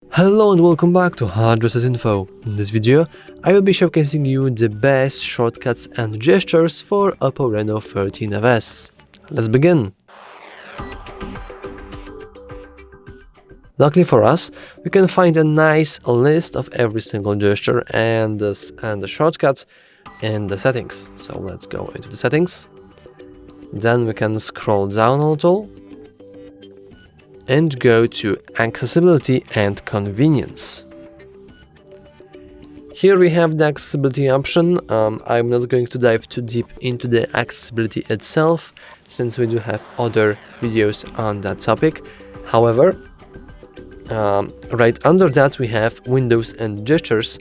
Hello and welcome back to HardReset.Info. In this video, I will be showcasing you the best shortcuts and gestures for OPPO Reno13 FS. Let's begin! Luckily for us, we can find a nice list of every single gesture and the shortcut in the settings. So let's go into the settings. Then we can scroll down a little and go to accessibility and convenience. Here we have the accessibility option. I'm not going to dive too deep into the accessibility itself, since we do have other videos on that topic. However, right under that we have windows and gestures,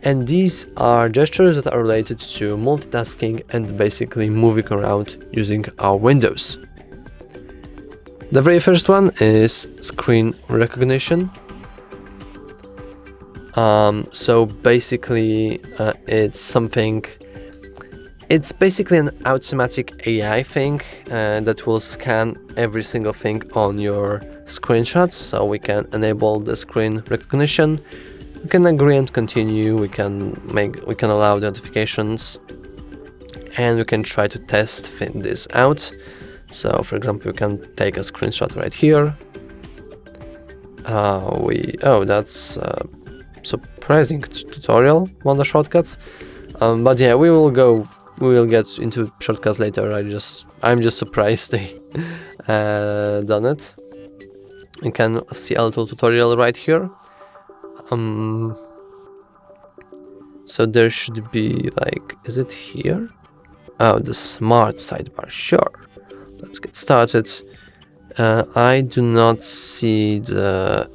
and these are gestures that are related to multitasking and basically moving around using our windows. The very first one is screen recognition. So basically it's basically an automatic AI thing that will scan every single thing on your screenshot. So we can enable the screen recognition. We can agree and continue. We can allow the notifications, and we can try to test this out. So, for example, we can take a screenshot right here. That's a surprising tutorial on the shortcuts. But yeah, we will get into shortcuts later. I'm just surprised they done it. You can see a little tutorial right here. So there should be is it here? Oh, the smart sidebar, sure. Let's get started. I do not see the...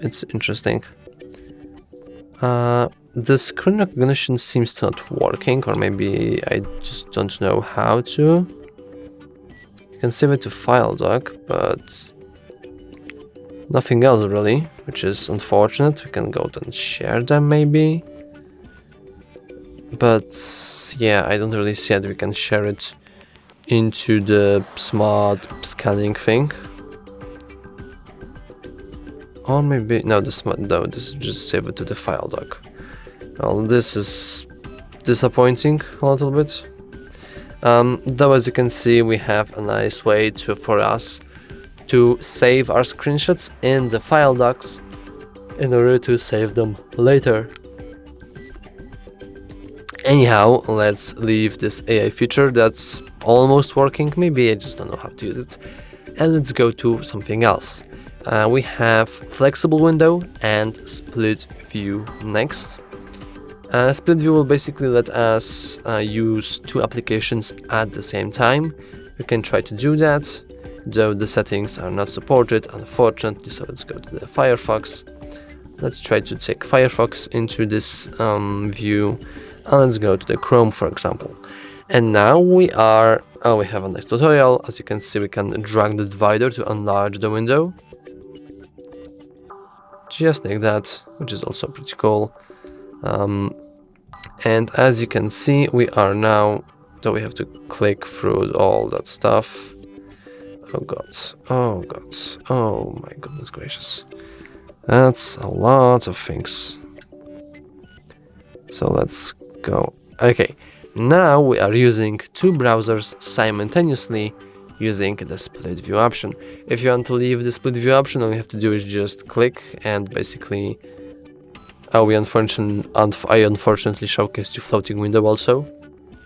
It's interesting. The screen recognition seems to not working, or maybe I just don't know how to. You can save it to file doc, but nothing else really, which is unfortunate. We can go and share them maybe. But yeah, I don't really see that we can share it into the smart scanning thing. Or maybe no, this is just save it to the file doc. Well, this is disappointing a little bit. Though, as you can see, we have a nice way for us to save our screenshots in the file docs in order to save them later. Anyhow, let's leave this AI feature that's almost working. Maybe I just don't know how to use it. And let's go to something else. We have flexible window and split view next. Split view will basically let us use two applications at the same time. We can try to do that, though the settings are not supported, unfortunately. So let's go to the Firefox. Let's try to take Firefox into this view. And let's go to the Chrome, for example. And now we have a nice tutorial. As you can see, we can drag the divider to enlarge the window. Just like that, which is also pretty cool. And as you can see, we are now, though we have to click through all that stuff. Oh my goodness gracious. That's a lot of things. So let's go. Okay, now we are using two browsers simultaneously using the split view option. If you want to leave the split view option, all you have to do is just click and basically... I unfortunately showcased you floating window also,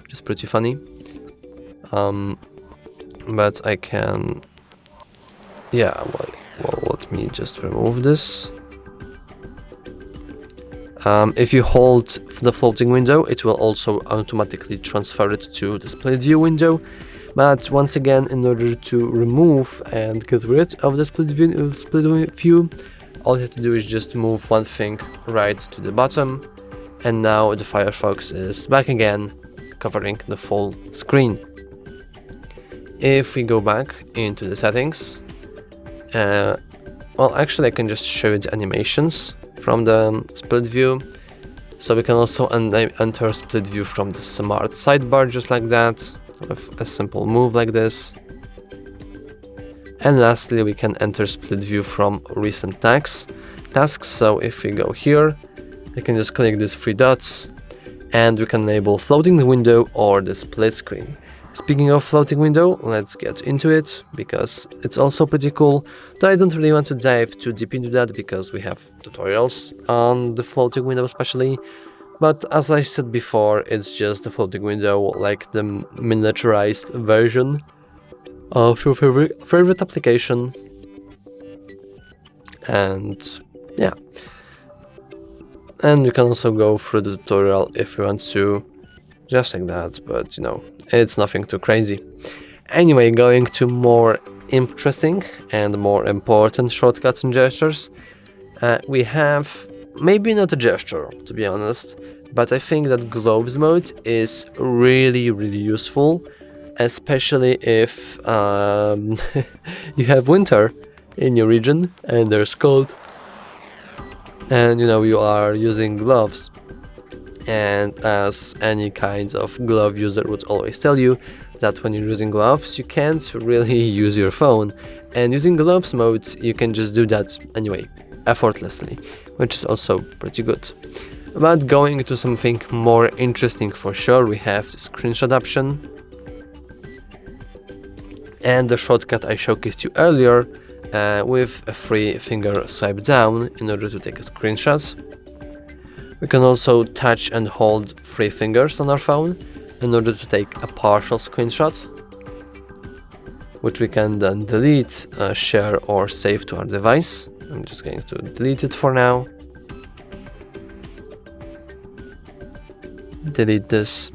which is pretty funny. But I can... Yeah, well, let me just remove this. If you hold the floating window, it will also automatically transfer it to the split view window. But once again, in order to remove and get rid of the split view, all you have to do is just move one thing right to the bottom. And now the Firefox is back again, covering the full screen. If we go back into the settings, well, actually I can just show you the animations from the split view. So we can also enter split view from the smart sidebar, just like that, with a simple move like this. And lastly, we can enter split view from recent tasks. So if we go here, we can just click these three dots and we can enable floating window or the split screen. Speaking of floating window, let's get into it because it's also pretty cool, though I don't really want to dive too deep into that because we have tutorials on the floating window especially. But as I said before, it's just the floating window, like the miniaturized version of your favorite application. And yeah. And you can also go through the tutorial if you want to, just like that, but you know, it's nothing too crazy. Anyway, going to more interesting and more important shortcuts and gestures. We have, maybe not a gesture, to be honest, but I think that gloves mode is really useful, especially if you have winter in your region and there's cold and you know you are using gloves. And as any kind of glove user would always tell you, that when you're using gloves you can't really use your phone, and using gloves mode you can just do that anyway, effortlessly, which is also pretty good. But going to something more interesting for sure, we have the screenshot option and the shortcut I showcased you earlier with a 3-finger swipe down in order to take a screenshot. We can also touch and hold 3 fingers on our phone in order to take a partial screenshot, which we can then delete, share or save to our device. I'm just going to delete it for now. Delete this.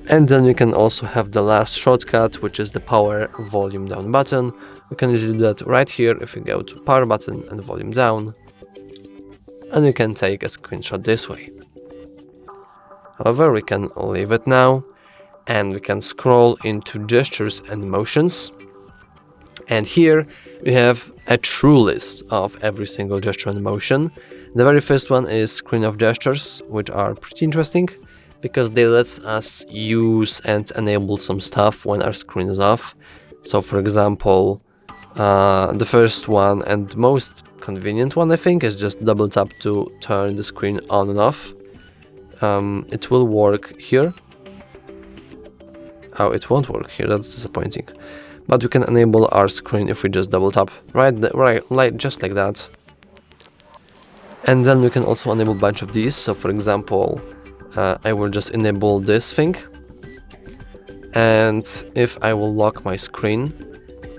And then we can also have the last shortcut, which is the power volume down button. We can usually do that right here if we go to power button and volume down. And we can take a screenshot this way. However, we can leave it now and we can scroll into gestures and motions. And here we have a true list of every single gesture and motion. The very first one is screen of gestures, which are pretty interesting because they let us use and enable some stuff when our screen is off. So for example, the first one and most convenient one I think is just double tap to turn the screen on and off. It will work here. Oh, it won't work here, that's disappointing. But we can enable our screen if we just double tap, right, just like that. And then we can also enable a bunch of these. So for example, I will just enable this thing. And if I will lock my screen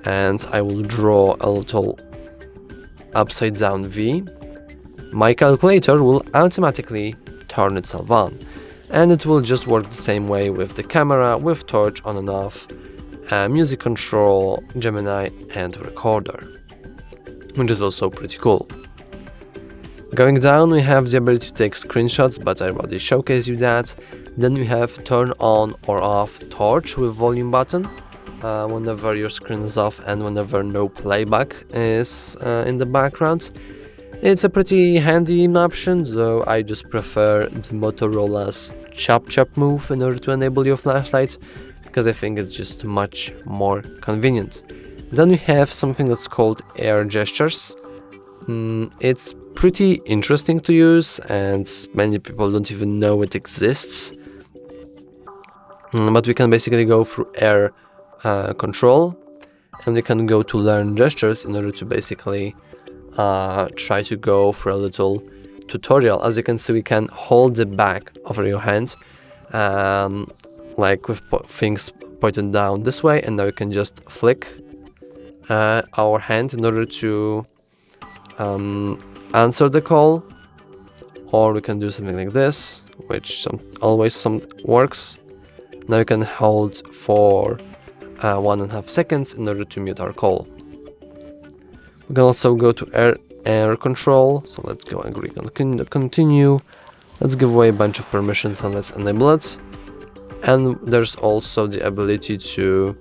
and I will draw a little upside down V, my calculator will automatically turn itself on. And it will just work the same way with the camera, with torch on and off, music control, Gemini and recorder, which is also pretty cool. Going down, we have the ability to take screenshots, but I already showcased you that. Then we have turn on or off torch with volume button, whenever your screen is off and whenever no playback is in the background. It's a pretty handy option, though I just prefer the Motorola's chop chop move in order to enable your flashlight, because I think it's just much more convenient. Then we have something that's called air gestures. It's pretty interesting to use and many people don't even know it exists. But we can basically go through air control and we can go to learn gestures in order to basically try to go for a little tutorial. As you can see, we can hold the back over your hand, like with things pointed down this way, and now we can just flick our hand in order to answer the call, or we can do something like this, which always works. Now you can hold for 1.5 seconds in order to mute our call. We can also go to air control, so let's go and click on continue. Let's give away a bunch of permissions and let's enable it. And there's also the ability to,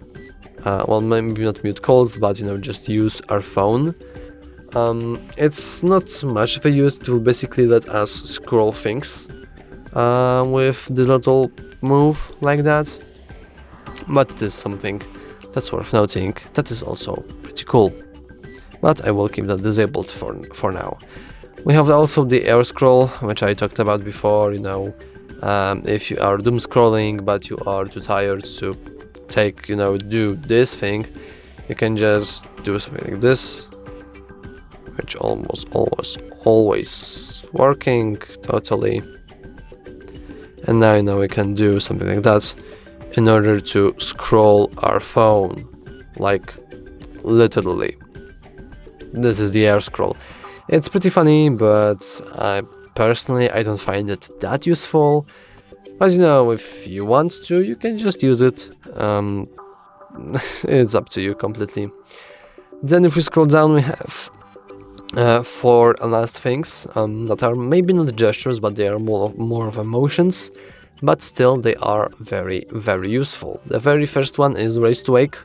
well, maybe not mute calls, but just use our phone. It's not much of a use. It will basically let us scroll things with the little move like that, but it is something That's worth noting. That is also pretty cool. But I will keep that disabled for now. We have also the air scroll, which I talked about before. If you are doom scrolling but you are too tired to do this thing, you can just do something like this, which almost always working totally. And now we can do something like that in order to scroll our phone, like literally. This is the air scroll. It's pretty funny, but personally I don't find it that useful. But if you want to, you can just use it. It's up to you completely. Then if we scroll down, we have 4 last things that are maybe not gestures, but they are more of emotions. But still, they are very, very useful. The very first one is raise to wake.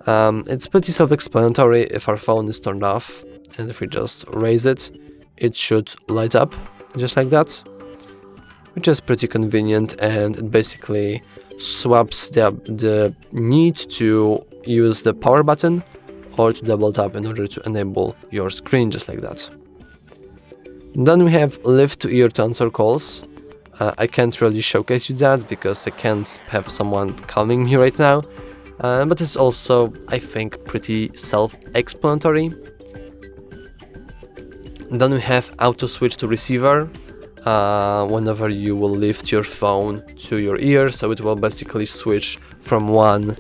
It's pretty self-explanatory. If our phone is turned off, and if we just raise it, it should light up, just like that. Which is pretty convenient, and it basically swaps the need to use the power button or to double tap in order to enable your screen, just like that. Then we have lift to ear to answer calls. I can't really showcase you that because I can't have someone calling me right now, but it's also, I think, pretty self-explanatory. Then we have auto switch to receiver. Whenever you will lift your phone to your ear, so it will basically switch from one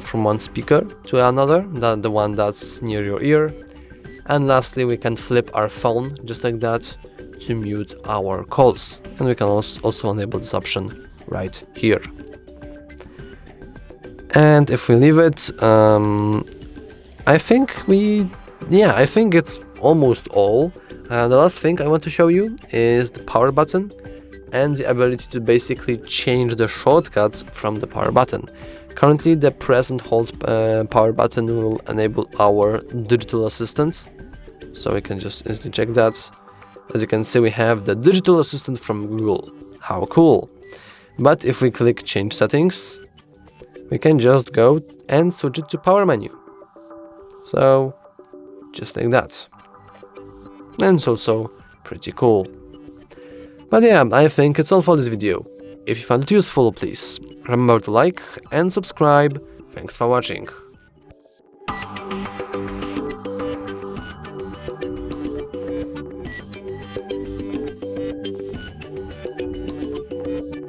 from one speaker to another, the one that's near your ear. And lastly, we can flip our phone just like that to mute our calls, and we can also enable this option right here. And if we leave it, I think it's almost all. The last thing I want to show you is the power button and the ability to basically change the shortcuts from the power button. Currently, the press and hold power button will enable our digital assistant, so we can just instantly check that. As you can see, we have the digital assistant from Google. How cool! But if we click change settings, we can just go and switch it to power menu. So, just like that. And it's also pretty cool. But yeah, I think it's all for this video. If you found it useful, please remember to like and subscribe. Thanks for watching.